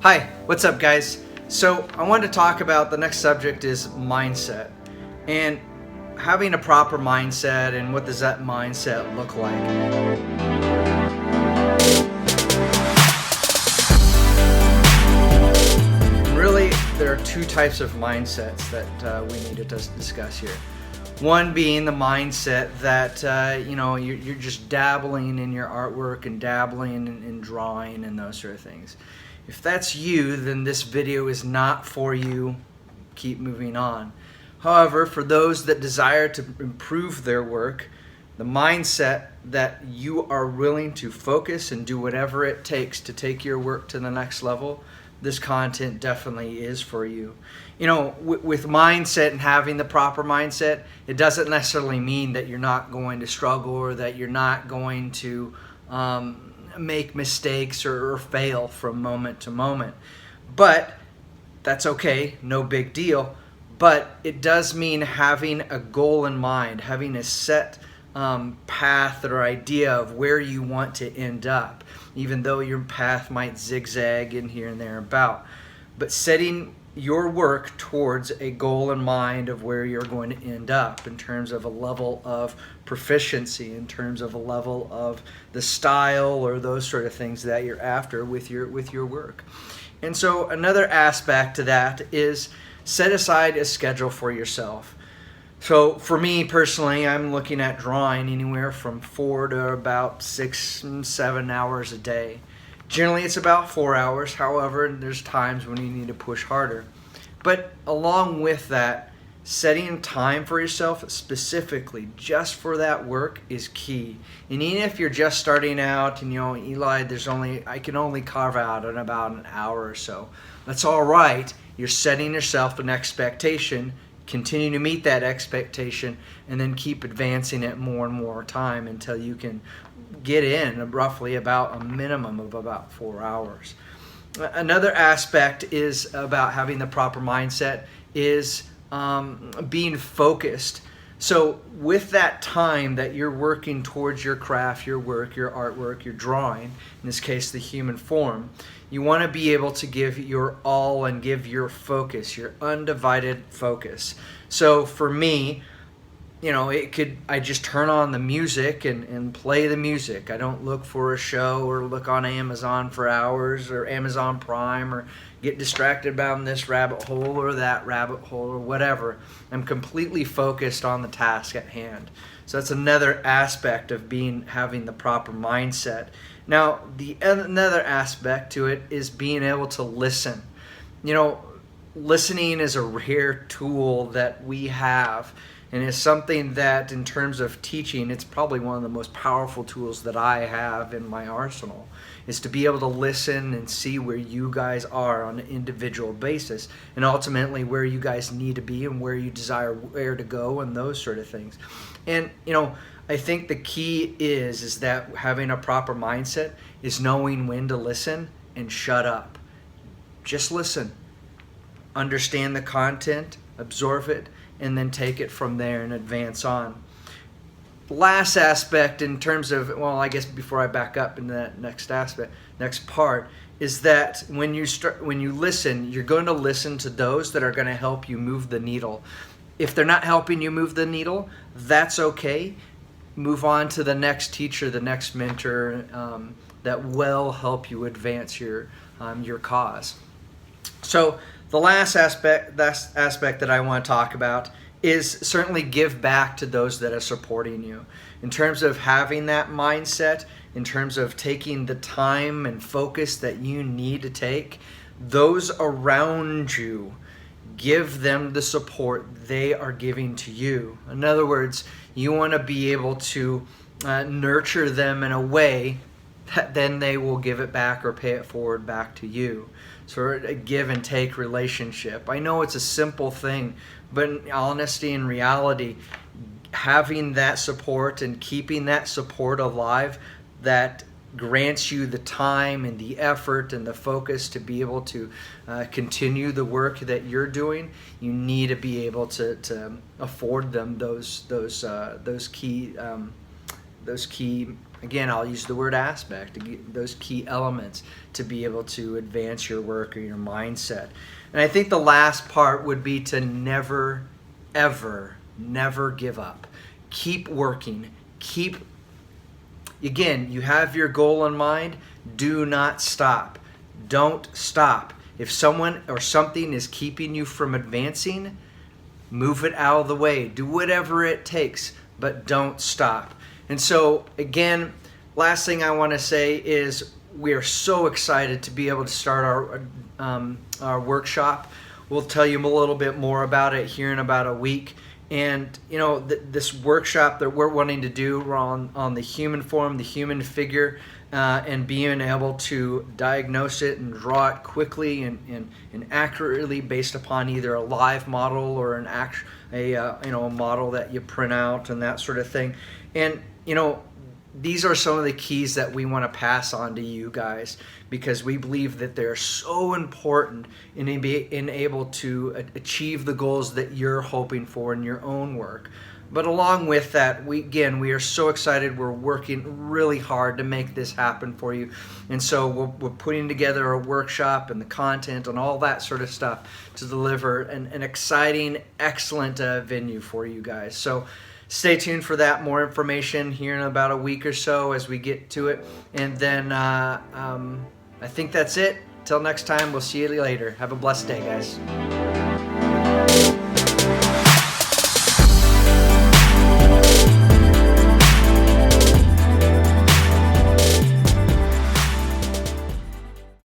Hi, what's up guys? So I wanted to talk about the next subject is mindset and having a proper mindset and what does that mindset look like. And really, there are two types of mindsets that we need to discuss here. One being the mindset that you're just dabbling in your artwork and dabbling in drawing and those sort of things. If that's you, then this video is not for you. Keep moving on. However, for those that desire to improve their work, the mindset that you are willing to focus and do whatever it takes to take your work to the next level, this content definitely is for you. You know, with mindset and having the proper mindset, it doesn't necessarily mean that you're not going to struggle or that you're not going to make mistakes or fail from moment to moment. But that's okay, no big deal. But it does mean having a goal in mind, having a set path or idea of where you want to end up, even though your path might zigzag in here and there about. But setting your work towards a goal in mind of where you're going to end up in terms of a level of proficiency, in terms of a level of the style or those sort of things that you're after with your work. And so another aspect to that is set aside a schedule for yourself. So for me personally, I'm looking at drawing anywhere from 4 to about 6 and 7 hours a day. Generally it's about 4 hours. However, there's times when you need to push harder. But along with that, setting time for yourself specifically just for that work is key. And even if you're just starting out and Eli, I can only carve out in about an hour or so. That's all right. You're setting yourself an expectation. Continue to meet that expectation and then keep advancing it more and more time until you can get in roughly about a minimum of about 4 hours. Another aspect is about having the proper mindset is being focused. So with that time that you're working towards your craft, your work, your artwork, your drawing, in this case the human form, you want to be able to give your all and give your focus, your undivided focus. So for me, I just turn on the music and play the music. I don't look for a show or look on Amazon for hours or Amazon Prime or get distracted about this rabbit hole or that rabbit hole or whatever. I'm completely focused on the task at hand. So that's another aspect of having the proper mindset. Now, another aspect to it is being able to listen. Listening is a rare tool that we have, and it's something that in terms of teaching, it's probably one of the most powerful tools that I have in my arsenal, is to be able to listen and see where you guys are on an individual basis and ultimately where you guys need to be and where you desire where to go and those sort of things. And I think the key is that having a proper mindset is knowing when to listen and shut up. Just listen. Understand the content, absorb it, and then take it from there and advance on. Last aspect in terms of, I guess before I back up in that next part, is that when you listen, you're going to listen to those that are going to help you move the needle. If they're not helping you move the needle, that's okay. Move on to the next teacher, the next mentor that will help you advance your cause. So the last aspect that I want to talk about is certainly give back to those that are supporting you. In terms of having that mindset, in terms of taking the time and focus that you need to take, those around you, give them the support they are giving to you. In other words, you want to be able to nurture them in a way that then they will give it back or pay it forward back to you. So a give and take relationship. I know it's a simple thing, but in honesty and reality, having that support and keeping that support alive, that grants you the time and the effort and the focus to be able to continue the work that you're doing. You need to be able to afford them those key again, I'll use the word aspect to get those key elements to be able to advance your work or your mindset. And I think the last part would be to never, ever, never give up. Keep working. Again, you have your goal in mind. Do not stop. Don't stop. If someone or something is keeping you from advancing, move it out of the way. Do whatever it takes, but don't stop. And so, again, last thing I want to say is we are so excited to be able to start our workshop. We'll tell you a little bit more about it here in about a week. And, you know, this workshop that we're wanting to do on the human form, the human figure, and being able to diagnose it and draw it quickly and accurately based upon either a live model or a model that you print out and that sort of thing. And, you know, these are some of the keys that we want to pass on to you guys, because we believe that they're so important in being able to achieve the goals that you're hoping for in your own work. But along with that, we are so excited. We're working really hard to make this happen for you. And so we're putting together a workshop and the content and all that sort of stuff to deliver an exciting, excellent venue for you guys. So stay tuned for that. More information here in about a week or so as we get to it. And then I think that's it. Till next time, we'll see you later. Have a blessed day, guys.